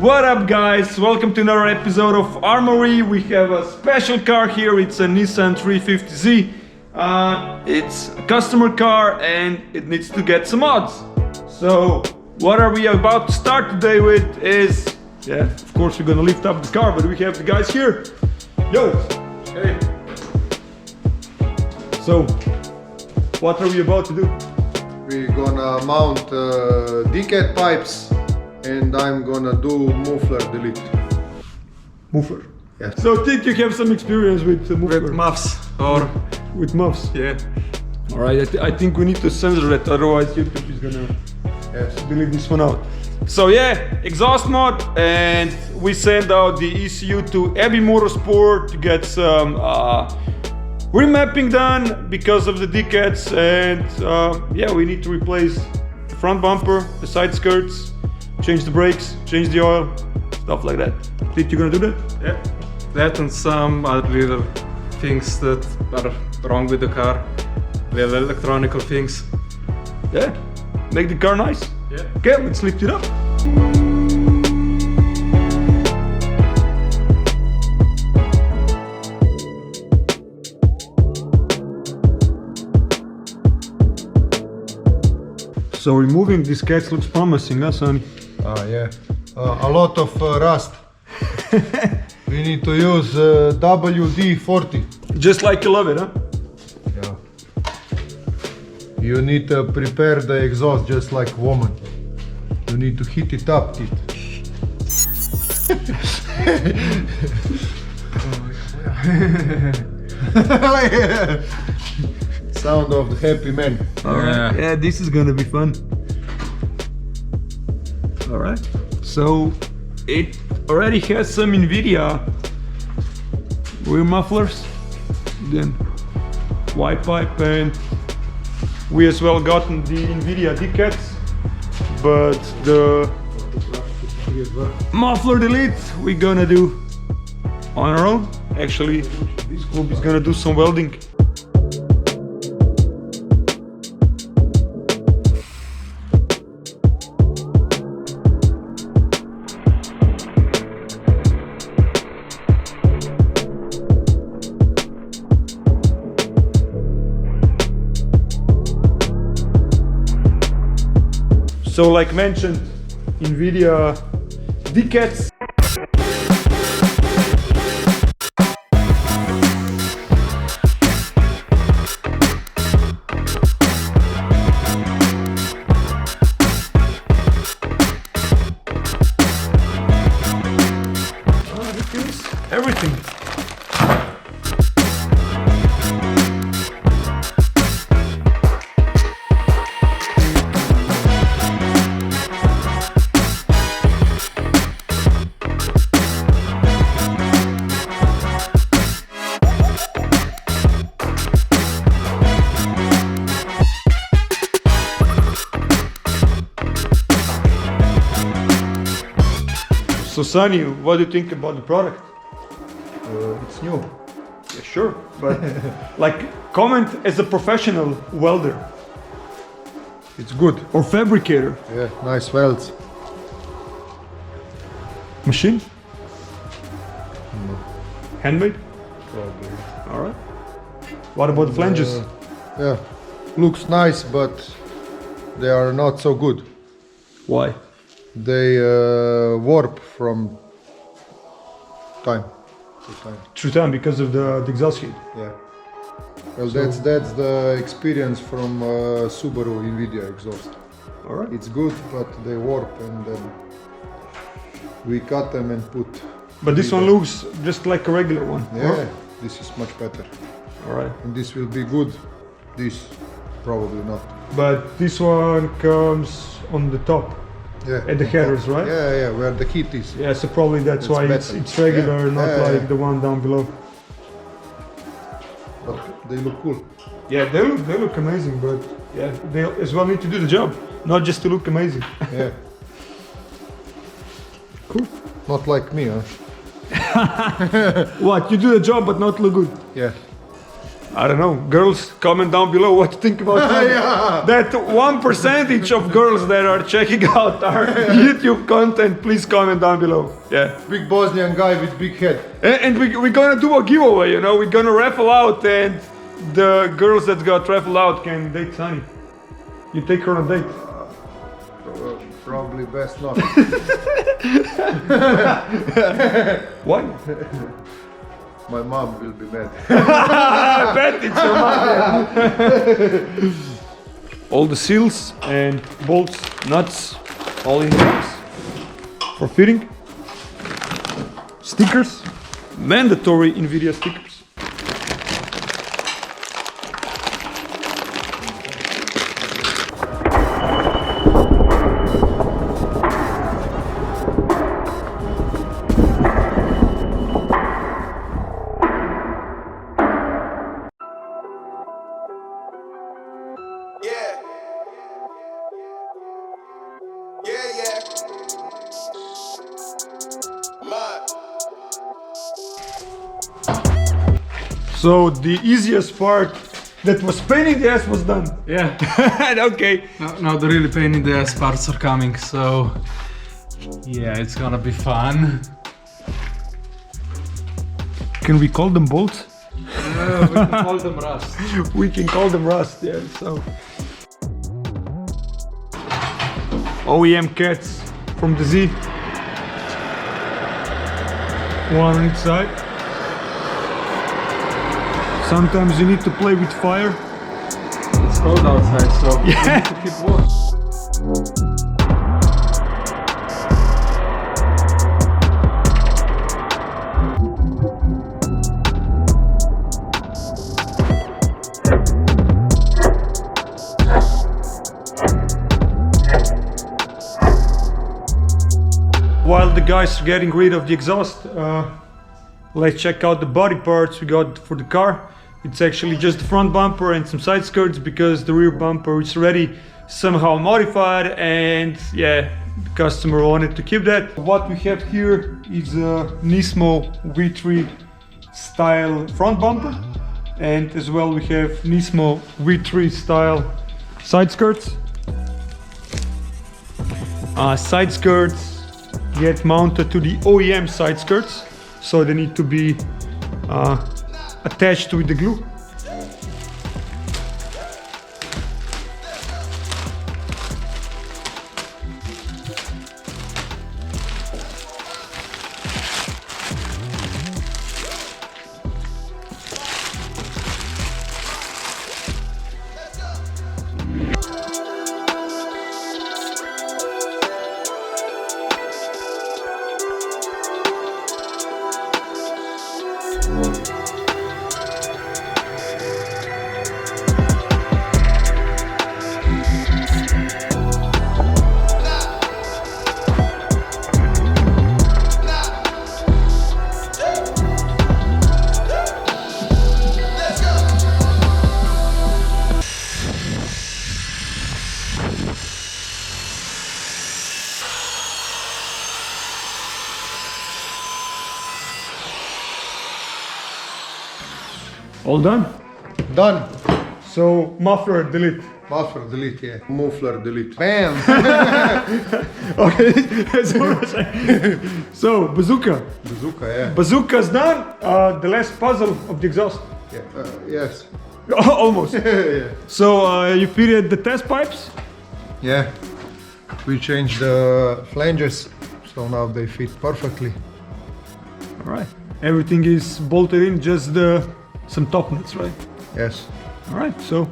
What up guys, welcome to another episode of Armory. We have a special car here, it's a Nissan 350Z. It's a customer car and it needs to get some mods. So what are we about to start today with is, of course we're gonna lift up the car, but we have the guys here. Yo! Hey! So, what are we about to do? We're gonna mount decad pipes and I'm gonna do muffler delete. Muffler? Yeah. So I think you have some experience with muffler. With muffs or... With muffs? Yeah. Alright, I think we need to censor that, otherwise YouTube is gonna delete this one out. So yeah, exhaust mod, and we send out the ECU to Abbey Motorsport to get some remapping done because of the decads, and we need to replace the front bumper, the side skirts, change the brakes, change the oil, stuff like that. Think you're gonna do that? Yeah. That and some other little things that are wrong with the car. Little electronical things. Yeah. Make the car nice. Yeah. Okay, let's lift it up. So removing these cats looks promising, huh, Sonny? Yeah. A lot of rust. We need to use WD-40. Just like you love it, huh? Yeah. You need to prepare the exhaust just like woman. You need to heat it up, Sound of the happy man. Alright, yeah, this is gonna be fun. Alright, so it already has some invidia rear mufflers, then white pipe, and we as well gotten the invidia decads, but the muffler delete we're gonna do on our own. Actually, this group is gonna do some welding. So like mentioned, invidia decads. Everything. So Sonny, what do you think about the product? It's new. Yeah, sure, but like comment as a professional welder It's good. or fabricator. Yeah, nice welds. Machine? Handmade? Probably. Alright. What about the flanges? Yeah, looks nice, but they are not so good. Why? They warp from time to time. True time, because of the exhaust heat. Yeah. Well, that's the experience from Subaru invidia exhaust. Alright. It's good, but they warp, and then we cut them and put. But this one looks just like a regular one. Yeah, this is much better, Alright. and this will be good. This probably not. But this one comes on the top. Yeah. At the headers, right? Yeah, where the heat is. Yeah, so probably that's why better. it's regular, Yeah, not yeah, like yeah. the one down below. But they look cool. Yeah, they look amazing, but yeah, they as well need to do the job, not just to look amazing. Yeah. Cool. Not like me, huh? What, you do the job but not look good? Yeah. I don't know. Girls, comment down below what you think about that 1% of girls that are checking out our YouTube content. Please comment down below. Yeah. Big Bosnian guy with big head. And we're gonna do a giveaway, you know. We're gonna raffle out, and the girls that got raffled out can date Sunny. You take her on a date. Probably best not. Why? My mom will be mad. I bet it's your mom. All the seals and bolts, nuts, all in the box for fitting. Stickers, mandatory invidia stickers. So the easiest part that was pain in the ass was done. Yeah. Okay. Now the really pain in the ass parts are coming, so yeah, it's gonna be fun. Can we call them bolts? We can call them rust. We can call them rust, yeah. So OEM cats from the Z. One on each side. Sometimes you need to play with fire. It's cold outside, so we need to keep warm. While the guys are getting rid of the exhaust, let's check out the body parts we got for the car. It's actually just the front bumper and some side skirts, because the rear bumper is already somehow modified, and yeah, the customer wanted to keep that. What we have here is a Nismo V3 style front bumper, and as well we have Nismo V3 style side skirts. Side skirts get mounted to the OEM side skirts, so they need to be attached with the glue. All done? Done. So muffler delete. Muffler delete, yeah. Muffler delete. Bam! Okay, so bazooka. Bazooka, yeah. Bazooka's done. The last puzzle of the exhaust. Yeah. Yes. Almost. Yeah. So you fitted the test pipes. Yeah. We changed the flanges, so now they fit perfectly. All right. Everything is bolted in, just some top nuts, right? Yes. All right. So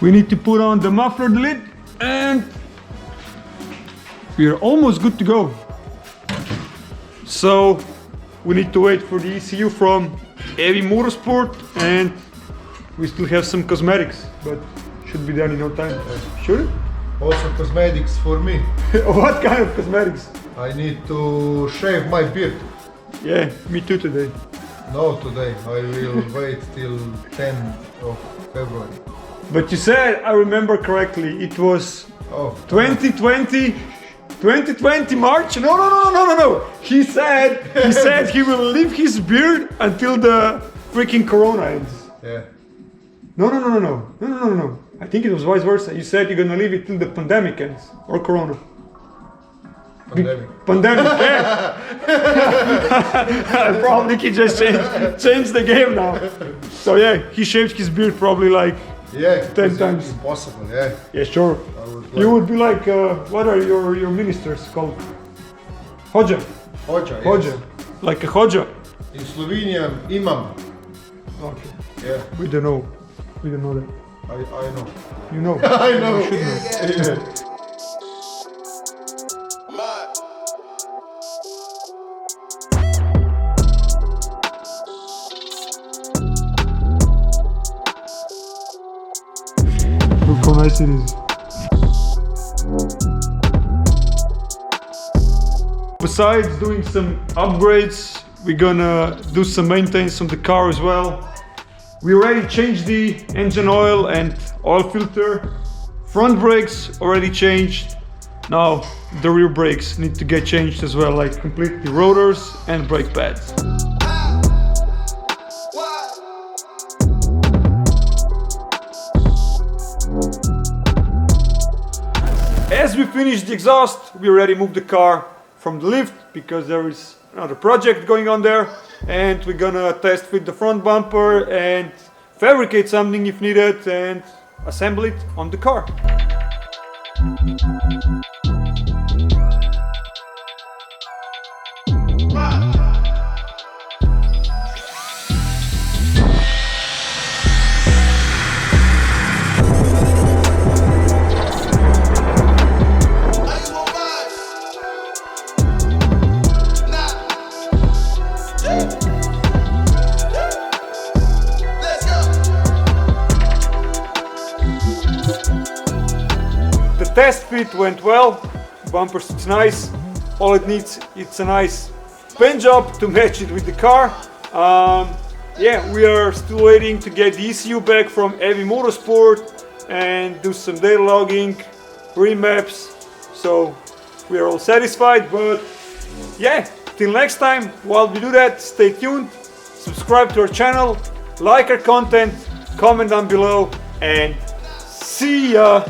we need to put on the muffler lid, and we are almost good to go. So we need to wait for the ECU from Heavy Motorsport, and we still have some cosmetics, but should be done in no time. Should it? Also cosmetics for me. What kind of cosmetics? I need to shave my beard. Yeah, me too today. No, today. I will wait till 10th of February. But you said, I remember correctly, it was 2020 March? No. He said he will leave his beard until the freaking Corona ends. Yeah. No. I think it was vice versa. You said you're gonna leave it till the pandemic ends or Corona. Pandemic, yeah. Probably he just changed the game now. So yeah, he shaved his beard probably like 10 times. Impossible, yeah. Yeah, sure. You would be like, what are your ministers called? Hođa. Hođa. Like a Hođa. In Slovenia, imam. Okay. Yeah. We don't know that. I know. You know. I know. You should know. Yeah. Look how nice it is. Besides doing some upgrades, we're gonna do some maintenance on the car as well. We already changed the engine oil and oil filter. Front brakes already changed. Now the rear brakes need to get changed as well, like completely rotors and brake pads. As we finish the exhaust, we already moved the car from the lift because there is another project going on there, and we're gonna test fit the front bumper and fabricate something if needed and assemble it on the car. The test fit went well, bumper sits nice. All it needs, it's a nice paint job to match it with the car. Yeah, we are still waiting to get the ECU back from Heavy Motorsport and do some data logging, remaps. So we are all satisfied, but yeah, till next time, while we do that, stay tuned, subscribe to our channel, like our content, comment down below, and see ya!